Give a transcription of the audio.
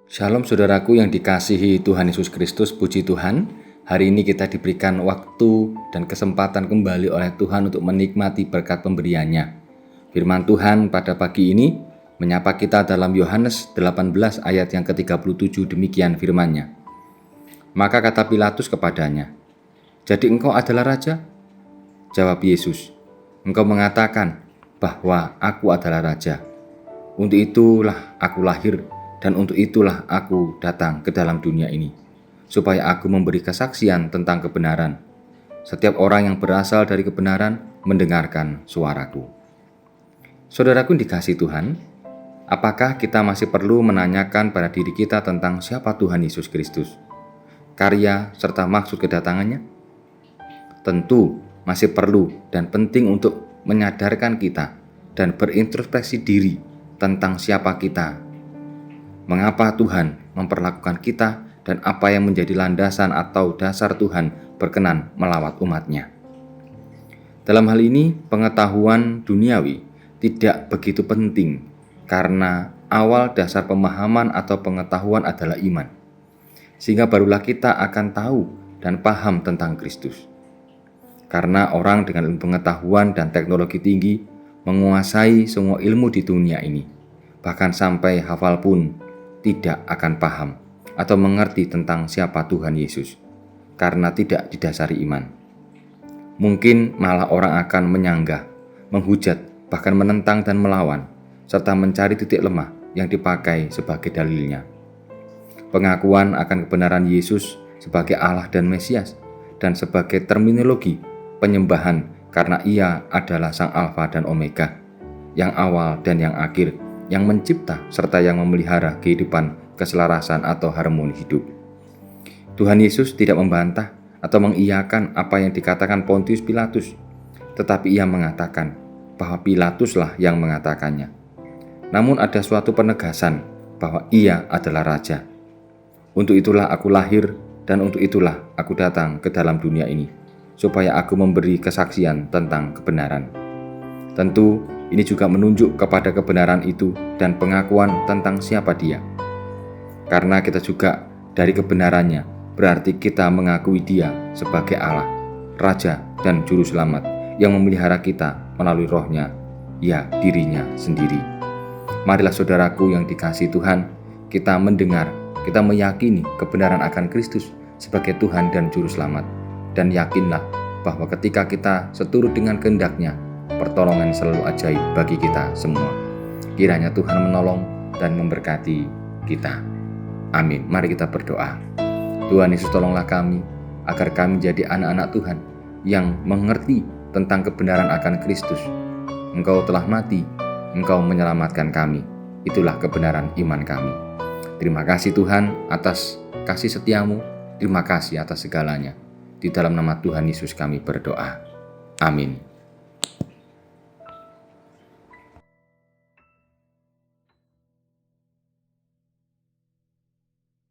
Shalom saudaraku yang dikasihi Tuhan Yesus Kristus, puji Tuhan. Hari ini kita diberikan waktu dan kesempatan kembali oleh Tuhan untuk menikmati berkat pemberiannya. Firman Tuhan pada pagi ini menyapa kita dalam Yohanes 18 ayat yang ke-37, demikian firman-Nya. Maka kata Pilatus kepadanya, "Jadi engkau adalah raja?" Jawab Yesus, "Engkau mengatakan bahwa aku adalah raja. Untuk itulah aku lahir dan untuk itulah aku datang ke dalam dunia ini, supaya aku memberi kesaksian tentang kebenaran. Setiap orang yang berasal dari kebenaran mendengarkan suaraku." Saudaraku yang dikasihi Tuhan, apakah kita masih perlu menanyakan pada diri kita tentang siapa Tuhan Yesus Kristus, karya serta maksud kedatangannya? Tentu masih perlu dan penting untuk menyadarkan kita dan berintrospeksi diri tentang siapa kita, mengapa Tuhan memperlakukan kita, dan apa yang menjadi landasan atau dasar Tuhan berkenan melawat umat-Nya. Dalam hal ini, pengetahuan duniawi tidak begitu penting karena awal dasar pemahaman atau pengetahuan adalah iman, sehingga barulah kita akan tahu dan paham tentang Kristus. Karena orang dengan ilmu pengetahuan dan teknologi tinggi menguasai semua ilmu di dunia ini, bahkan sampai hafal pun tidak akan paham atau mengerti tentang siapa Tuhan Yesus, karena tidak didasari iman. Mungkin malah orang akan menyanggah, menghujat, bahkan menentang dan melawan, serta mencari titik lemah yang dipakai sebagai dalilnya. Pengakuan akan kebenaran Yesus sebagai Allah dan Mesias, dan sebagai terminologi penyembahan karena Ia adalah Sang Alfa dan Omega, yang awal dan yang akhir, yang mencipta serta yang memelihara kehidupan, keselarasan atau harmoni hidup. Tuhan Yesus tidak membantah atau mengiyakan apa yang dikatakan Pontius Pilatus, tetapi Ia mengatakan bahwa Pilatuslah yang mengatakannya. Namun ada suatu penegasan bahwa Ia adalah Raja. Untuk itulah aku lahir dan untuk itulah aku datang ke dalam dunia ini, supaya aku memberi kesaksian tentang kebenaran. Tentu ini juga menunjuk kepada kebenaran itu dan pengakuan tentang siapa Dia. Karena kita juga dari kebenarannya, berarti kita mengakui Dia sebagai Allah, Raja dan Juru Selamat yang memelihara kita melalui Roh-Nya, ya dirinya sendiri. Marilah saudaraku yang dikasihi Tuhan, kita mendengar, kita meyakini kebenaran akan Kristus sebagai Tuhan dan Juru Selamat, dan yakinlah bahwa ketika kita seturut dengan kehendak-Nya, pertolongan selalu ajaib bagi kita semua. Kiranya Tuhan menolong dan memberkati kita. Amin. Mari kita berdoa. Tuhan Yesus, tolonglah kami agar kami menjadi anak-anak Tuhan yang mengerti tentang kebenaran akan Kristus. Engkau telah mati, Engkau menyelamatkan kami. Itulah kebenaran iman kami. Terima kasih Tuhan atas kasih setiamu. Terima kasih atas segalanya. Di dalam nama Tuhan Yesus kami berdoa. Amin.